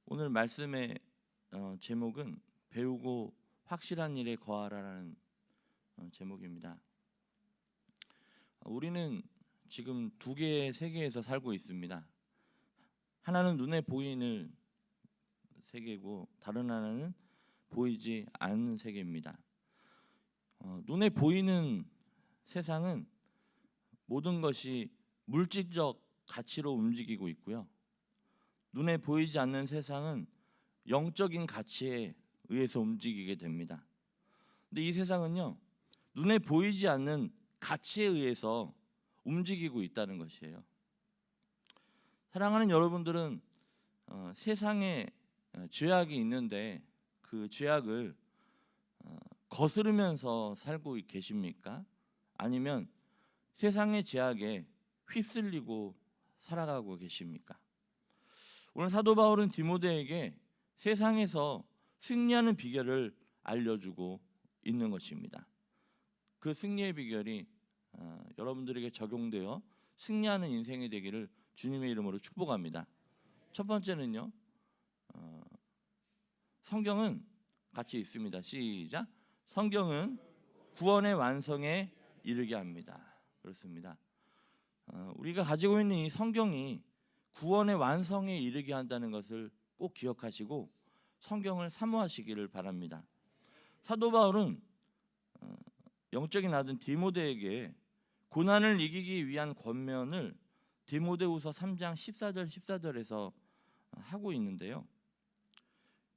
오늘 말씀의 제목은 배우고 확실한 일에 거하라라는 제목입니다. 우리는 지금 두 개의 세계에서 살고 있습니다. 하나는 눈에 보이는 세계고 다른 하나는 보이지 않는 세계입니다. 눈에 보이는 세상은 모든 것이 물질적 가치로 움직이고 있고요. 눈에 보이지 않는 세상은 영적인 가치에 의해서 움직이게 됩니다. 근데 이 세상은요, 눈에 보이지 않는 가치에 의해서 움직이고 있다는 것이에요. 사랑하는 여러분들은 세상에 죄악이 있는데 그 죄악을 거스르면서 살고 계십니까? 아니면 세상의 죄악에 휩쓸리고 살아가고 계십니까? 오늘 사도 바울은 디모데에게 세상에서 승리하는 비결을 알려주고 있는 것입니다. 그 승리의 비결이 여러분들에게 적용되어 승리하는 인생이 되기를 주님의 이름으로 축복합니다. 첫 번째는요, 성경은 같이 있습니다. 시작. 성경은 구원의 완성에 이르게 합니다. 그렇습니다. 우리가 가지고 있는 이 성경이 구원의 완성에 이르게 한다는 것을 꼭 기억하시고 성경을 사모하시기를 바랍니다. 사도 바울은 영적인 아들 디모데에게 고난을 이기기 위한 권면을 디모데후서 3장 14절에서 하고 있는데요.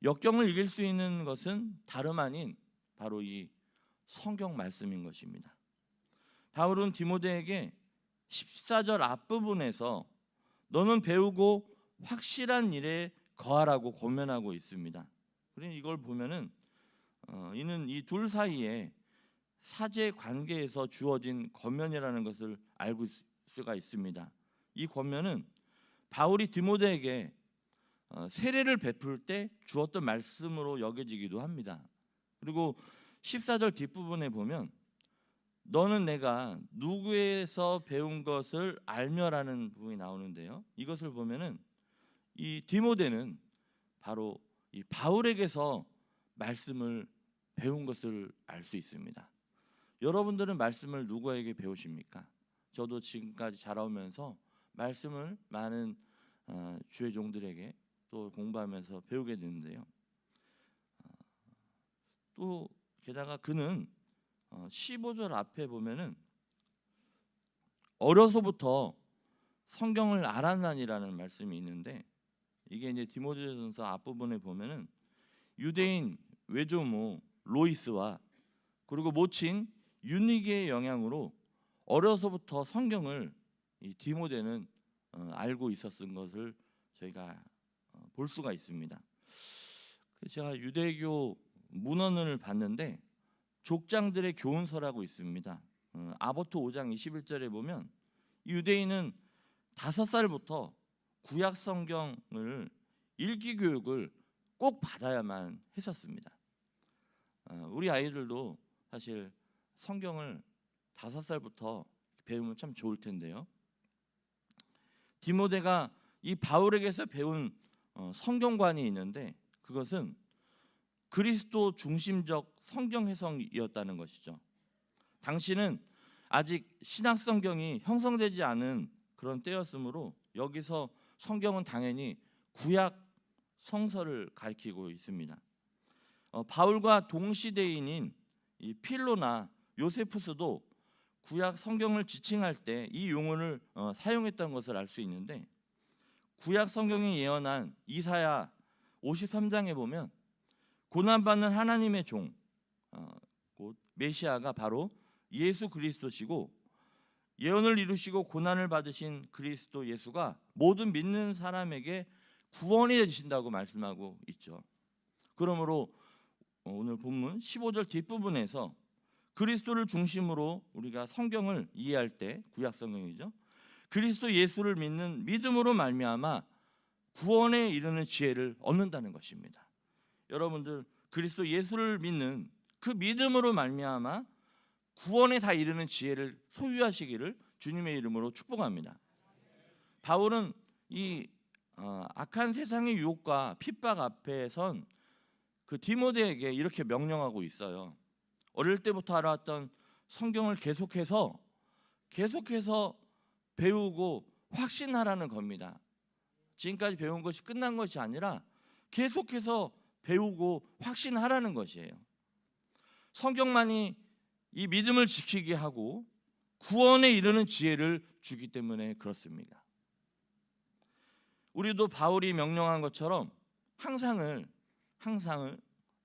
역경을 이길 수 있는 것은 다름 아닌 바로 이 성경 말씀인 것입니다. 바울은 디모데에게 14절 앞부분에서 너는 배우고 확실한 일에 거하라고 권면하고 있습니다. 그러니 이걸 보면은 이는 이 둘 사이에 사제 관계에서 주어진 권면이라는 것을 알고 수가 있습니다. 이 권면은 바울이 디모데에게 세례를 베풀 때 주었던 말씀으로 여겨지기도 합니다. 그리고 14절 뒷부분에 보면 너는 내가 누구에서 배운 것을 알며라는 부분이 나오는데요. 이것을 보면은 이 디모데는 바로 이 바울에게서 말씀을 배운 것을 알 수 있습니다. 여러분들은 말씀을 누구에게 배우십니까? 저도 지금까지 자라오면서 말씀을 많은 주의 종들에게 또 공부하면서 배우게 되는데요. 또 게다가 그는 15절 앞에 보면은 어려서부터 성경을 알았나니라는 말씀이 있는데 이게 이제 디모데전서 앞부분에 보면은 유대인 외조모 로이스와 그리고 모친 유니게의 영향으로 어려서부터 성경을 이 디모데는 알고 있었던 것을 저희가 볼 수가 있습니다. 제가 유대교 문헌을 봤는데 족장들의 교훈서라고 있습니다. 아보트 5장 21절에 보면 유대인은 5살부터 구약 성경을 읽기 교육을 꼭 받아야만 했었습니다. 우리 아이들도 사실 성경을 5살부터 배우면 참 좋을 텐데요. 디모데가 이 바울에게서 배운 성경관이 있는데 그것은 그리스도 중심적 성경 해석이었다는 것이죠. 당시는 아직 신약 성경이 형성되지 않은 그런 때였으므로 여기서 성경은 당연히 구약 성서를 가리키고 있습니다. 바울과 동시대인인 이 필로나 요세푸스도 구약 성경을 지칭할 때 이 용어를 사용했던 것을 알 수 있는데 구약 성경이 예언한 이사야 53장에 보면 고난받는 하나님의 종 곧 메시아가 바로 예수 그리스도시고 예언을 이루시고 고난을 받으신 그리스도 예수가 모든 믿는 사람에게 구원이 되신다고 말씀하고 있죠. 그러므로 오늘 본문 15절 뒷부분에서 그리스도를 중심으로 우리가 성경을 이해할 때 구약 성경이죠. 그리스도 예수를 믿는 믿음으로 말미암아 구원에 이르는 지혜를 얻는다는 것입니다. 여러분들 그리스도 예수를 믿는 그 믿음으로 말미암아 구원에 다 이르는 지혜를 소유하시기를 주님의 이름으로 축복합니다. 바울은 이 악한 세상의 유혹과 핍박 앞에 선 그 디모데에게 이렇게 명령하고 있어요. 어릴 때부터 알아왔던 성경을 계속해서 배우고 확신하라는 겁니다. 지금까지 배운 것이 끝난 것이 아니라 계속해서 배우고 확신하라는 것이에요. 성경만이 이 믿음을 지키게 하고 구원에 이르는 지혜를 주기 때문에 그렇습니다. 우리도 바울이 명령한 것처럼 항상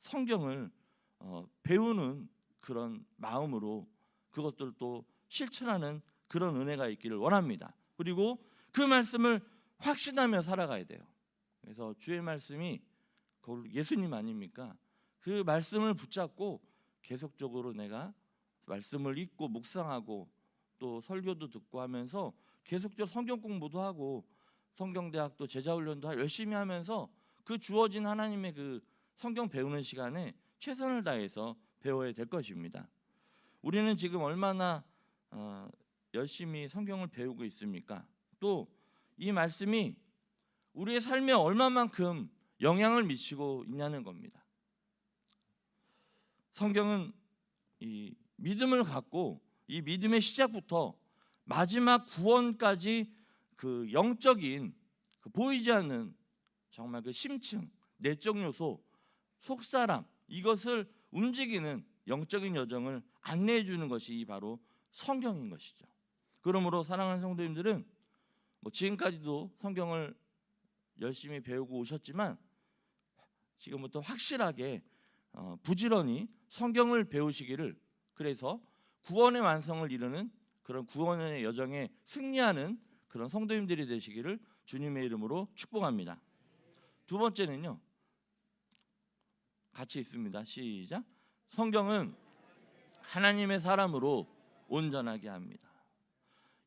성경을 배우는 그런 마음으로 그것들도 실천하는 그런 은혜가 있기를 원합니다. 그리고 그 말씀을 확신하며 살아가야 돼요. 그래서 주의 말씀이 예수님 아닙니까? 그 말씀을 붙잡고 계속적으로 내가 말씀을 읽고 묵상하고 또 설교도 듣고 하면서 계속적으로 성경 공부도 하고 성경대학도 제자훈련도 열심히 하면서 그 주어진 하나님의 그 성경 배우는 시간에 최선을 다해서 배워야 될 것입니다. 우리는 지금 얼마나 열심히 성경을 배우고 있습니까? 또 이 말씀이 우리의 삶에 얼마만큼 영향을 미치고 있냐는 겁니다. 성경은 이 믿음을 갖고 이 믿음의 시작부터 마지막 구원까지 그 영적인 그 보이지 않는 정말 그 심층, 내적 요소, 속사람 이것을 움직이는 영적인 여정을 안내해 주는 것이 바로 성경인 것이죠. 그러므로 사랑하는 성도님들은 지금까지도 성경을 열심히 배우고 오셨지만 지금부터 확실하게 부지런히 성경을 배우시기를, 그래서 구원의 완성을 이루는 그런 구원의 여정에 승리하는 그런 성도님들이 되시기를 주님의 이름으로 축복합니다. 두 번째는요, 같이 있습니다. 시작. 성경은 하나님의 사람으로 온전하게 합니다.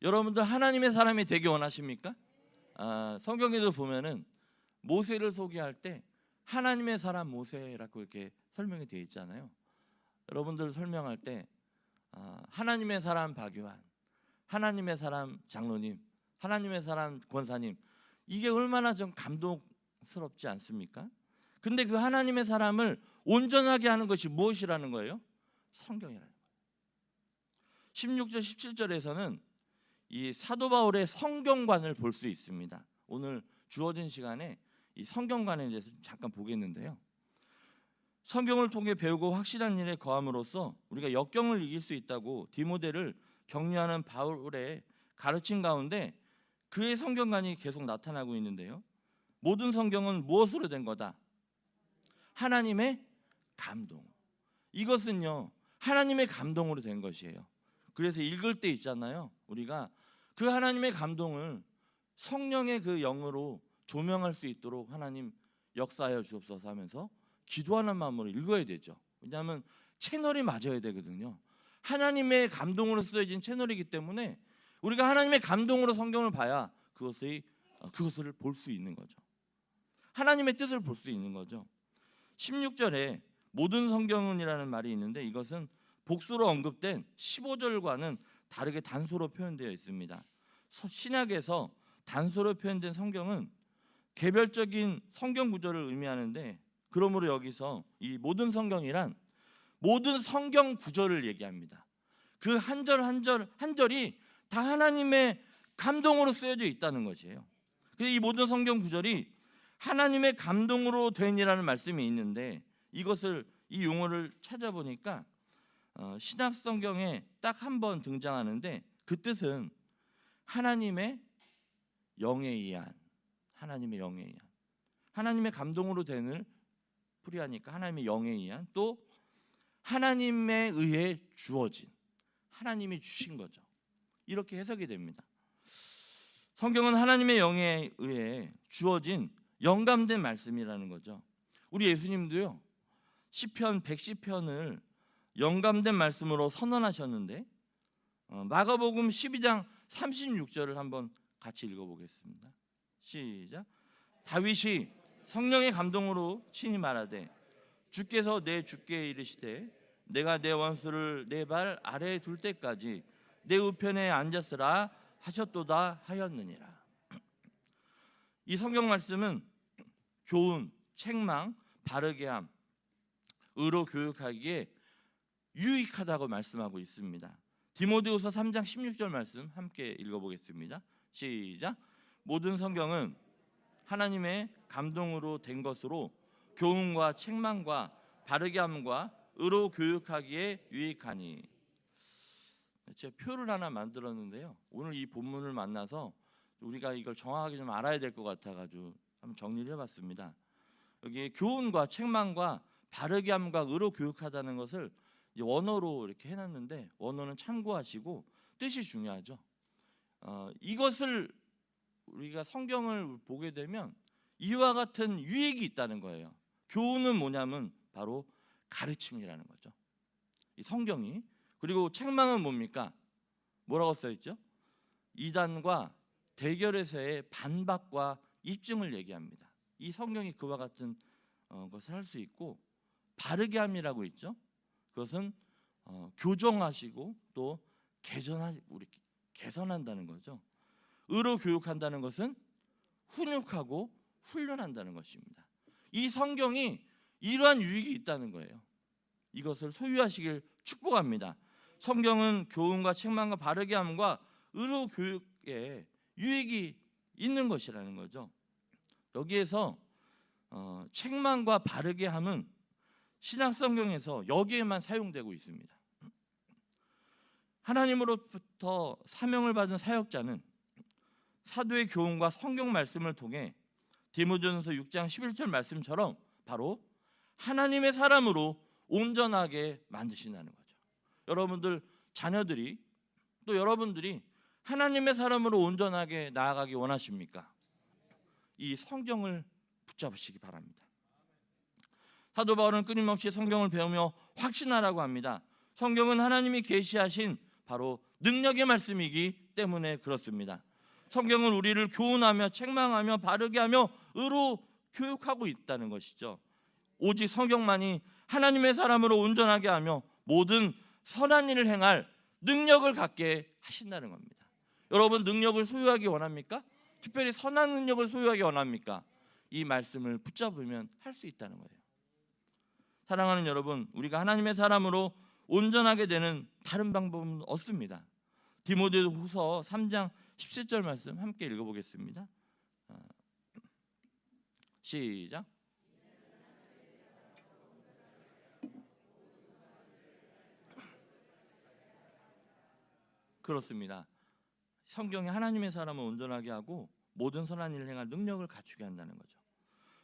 여러분들 하나님의 사람이 되기 원하십니까? 성경에도 보면은 모세를 소개할 때 하나님의 사람 모세라고 이렇게 설명이 되어 있잖아요. 여러분들 설명할 때 하나님의 사람 박요한, 하나님의 사람 장로님, 하나님의 사람 권사님, 이게 얼마나 좀 감동스럽지 않습니까? 근데 그 하나님의 사람을 온전하게 하는 것이 무엇이라는 거예요? 성경이라는 거예요. 16절 17절에서는 이 사도 바울의 성경관을 볼 수 있습니다. 오늘 주어진 시간에 이 성경관에 대해서 잠깐 보겠는데요. 성경을 통해 배우고 확실한 일에 거함으로써 우리가 역경을 이길 수 있다고 디모데를 격려하는 바울의 가르침 가운데 그의 성경관이 계속 나타나고 있는데요. 모든 성경은 무엇으로 된 거다? 하나님의 감동. 이것은요, 하나님의 감동으로 된 것이에요. 그래서 읽을 때 있잖아요. 우리가 그 하나님의 감동을 성령의 그 영으로 조명할 수 있도록 하나님 역사하여 주옵소서 하면서 기도하는 마음으로 읽어야 되죠. 왜냐하면 채널이 맞아야 되거든요. 하나님의 감동으로 쓰여진 채널이기 때문에 우리가 하나님의 감동으로 성경을 봐야 그것을 볼 수 있는 거죠. 하나님의 뜻을 볼 수 있는 거죠. 16절에 모든 성경은이라는 말이 있는데 이것은 복수로 언급된 15절과는 다르게 단소로 표현되어 있습니다. 신약에서 단소로 표현된 성경은 개별적인 성경 구절을 의미하는데, 그러므로 여기서 이 모든 성경이란 모든 성경 구절을 얘기합니다. 그 한 절 한 절이 다 하나님의 감동으로 쓰여져 있다는 것이에요. 그래서 이 모든 성경 구절이 하나님의 감동으로 된이라는 말씀이 있는데, 이 용어를 찾아보니까 신약 성경에 딱 한 번 등장하는데 그 뜻은 하나님의 영에 의한, 하나님의 감동으로 된을 풀이하니까 하나님의 영에 의한, 또 하나님에 의해 주어진, 하나님이 주신 거죠. 이렇게 해석이 됩니다. 성경은 하나님의 영에 의해 주어진 영감된 말씀이라는 거죠. 우리 예수님도요, 시편 110편을 영감된 말씀으로 선언하셨는데 마가복음 12장 36절을 한번 같이 읽어보겠습니다. 시작. 다윗이 성령의 감동으로 친히 말하되 주께서 내 주께 이르시되 내가 내 원수를 내 발 아래에 둘 때까지 내 우편에 앉았으라 하셨도다 하였느니라. 이 성경 말씀은 교훈, 책망, 바르게 함, 의로 교육하기에 유익하다고 말씀하고 있습니다. 디모데후서 3장 16절 말씀 함께 읽어보겠습니다. 시작. 모든 성경은 하나님의 감동으로 된 것으로 교훈과 책망과 바르게 함과 의로 교육하기에 유익하니. 제가 표를 하나 만들었는데요. 오늘 이 본문을 만나서 우리가 이걸 정확하게 좀 알아야 될 것 같아가지고 한번 정리를 해봤습니다. 여기 교훈과 책망과 바르게 함과 의로 교육하다는 것을 원어로 이렇게 해놨는데, 원어는 참고하시고 뜻이 중요하죠. 이것을 우리가 성경을 보게 되면 이와 같은 유익이 있다는 거예요. 교훈은 뭐냐면 바로 가르침이라는 거죠, 이 성경이. 그리고 책망은 뭡니까? 뭐라고 써있죠? 이단과 대결에서의 반박과 입증을 얘기합니다. 이 성경이 그와 같은 것을 할 수 있고, 바르게 함이라고 있죠. 그것은 교정하시고 또 개선한다는 거죠. 의로 교육한다는 것은 훈육하고 훈련한다는 것입니다. 이 성경이 이러한 유익이 있다는 거예요. 이것을 소유하시길 축복합니다. 성경은 교훈과 책망과 바르게 함과 의로 교육에 유익이 있는 것이라는 거죠. 여기에서 책망과 바르게 함은 신약 성경에서 여기에만 사용되고 있습니다. 하나님으로부터 사명을 받은 사역자는 사도의 교훈과 성경 말씀을 통해 디모데전서 6장 11절 말씀처럼 바로 하나님의 사람으로 온전하게 만드신다는 거죠. 여러분들 자녀들이, 또 여러분들이 하나님의 사람으로 온전하게 나아가기 원하십니까? 이 성경을 붙잡으시기 바랍니다. 사도 바울은 끊임없이 성경을 배우며 확신하라고 합니다. 성경은 하나님이 계시하신 바로 능력의 말씀이기 때문에 그렇습니다. 성경은 우리를 교훈하며 책망하며 바르게 하며 의로 교육하고 있다는 것이죠. 오직 성경만이 하나님의 사람으로 온전하게 하며 모든 선한 일을 행할 능력을 갖게 하신다는 겁니다. 여러분, 능력을 소유하기 원합니까? 특별히 선한 능력을 소유하기 원합니까? 이 말씀을 붙잡으면 할 수 있다는 거예요. 사랑하는 여러분, 우리가 하나님의 사람으로 온전하게 되는 다른 방법은 없습니다. 디모데후서 3장 17절 말씀 함께 읽어보겠습니다. 시작. 그렇습니다. 성경이 하나님의 사람을 온전하게 하고 모든 선한 일을 행할 능력을 갖추게 한다는 거죠.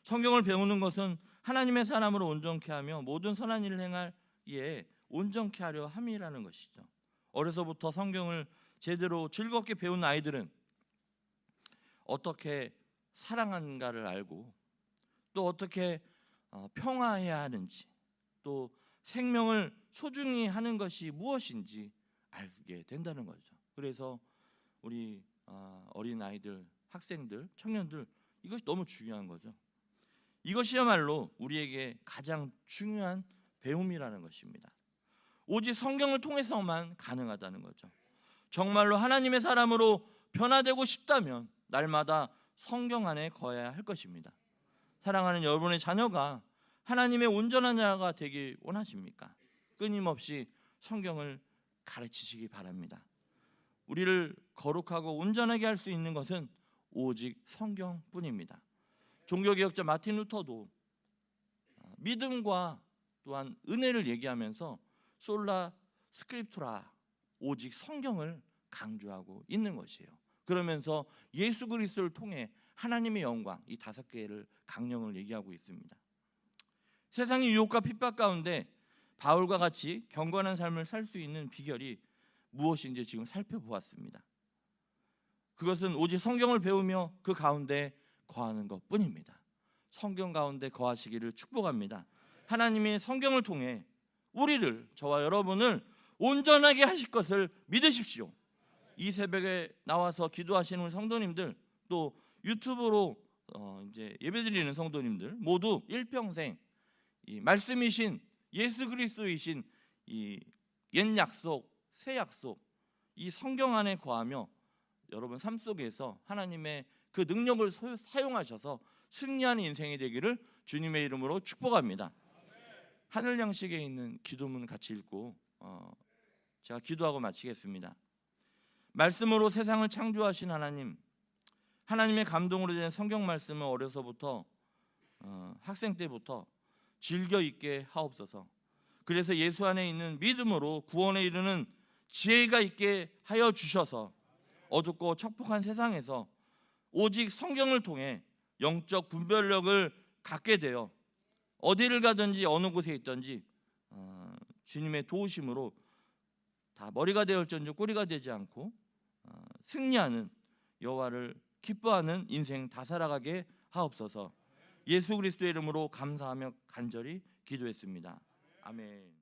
성경을 배우는 것은 하나님의 사람으로 온전케 하며 모든 선한 일을 행할 이에 온전케 하려 함이라는 것이죠. 어려서부터 성경을 제대로 즐겁게 배운 아이들은 어떻게 사랑하는가를 알고, 또 어떻게 평화해야 하는지, 또 생명을 소중히 하는 것이 무엇인지 알게 된다는 거죠. 그래서 우리 어린 아이들, 학생들, 청년들, 이것이 너무 중요한 거죠. 이것이야말로 우리에게 가장 중요한 배움이라는 것입니다. 오직 성경을 통해서만 가능하다는 거죠. 정말로 하나님의 사람으로 변화되고 싶다면 날마다 성경 안에 거해야 할 것입니다. 사랑하는 여러분의 자녀가 하나님의 온전한 자가 되길 원하십니까? 끊임없이 성경을 가르치시기 바랍니다. 우리를 거룩하고 온전하게 할 수 있는 것은 오직 성경뿐입니다. 종교개혁자 마틴 루터도 믿음과 또한 은혜를 얘기하면서 솔라 스크립투라, 오직 성경을 강조하고 있는 것이에요. 그러면서 예수 그리스도를 통해 하나님의 영광, 이 5개를 강령을 얘기하고 있습니다. 세상의 유혹과 핍박 가운데 바울과 같이 경건한 삶을 살 수 있는 비결이 무엇인지 지금 살펴보았습니다. 그것은 오직 성경을 배우며 그 가운데 거하는 것뿐입니다. 성경 가운데 거하시기를 축복합니다. 하나님이 성경을 통해 우리를, 저와 여러분을 온전하게 하실 것을 믿으십시오. 이 새벽에 나와서 기도하시는 성도님들, 또 유튜브로 이제 예배드리는 성도님들 모두 일평생 이 말씀이신 예수 그리스도이신 이 옛 약속, 새 약속, 이 성경 안에 거하며 여러분 삶 속에서 하나님의 그 능력을 사용하셔서 승리하는 인생이 되기를 주님의 이름으로 축복합니다. 하늘 양식에 있는 기도문 같이 읽고 제가 기도하고 마치겠습니다. 말씀으로 세상을 창조하신 하나님, 하나님의 감동으로 된 성경 말씀을 어려서부터 학생 때부터 즐겨 읽게 하옵소서. 그래서 예수 안에 있는 믿음으로 구원에 이르는 지혜가 있게 하여 주셔서 어둡고 척박한 세상에서 오직 성경을 통해 영적 분별력을 갖게 되어 어디를 가든지 어느 곳에 있든지 주님의 도우심으로 다 머리가 되었을지언정 꼬리가 되지 않고 승리하는 여호와를 기뻐하는 인생 다 살아가게 하옵소서. 예수 그리스도의 이름으로 감사하며 간절히 기도했습니다. 아멘.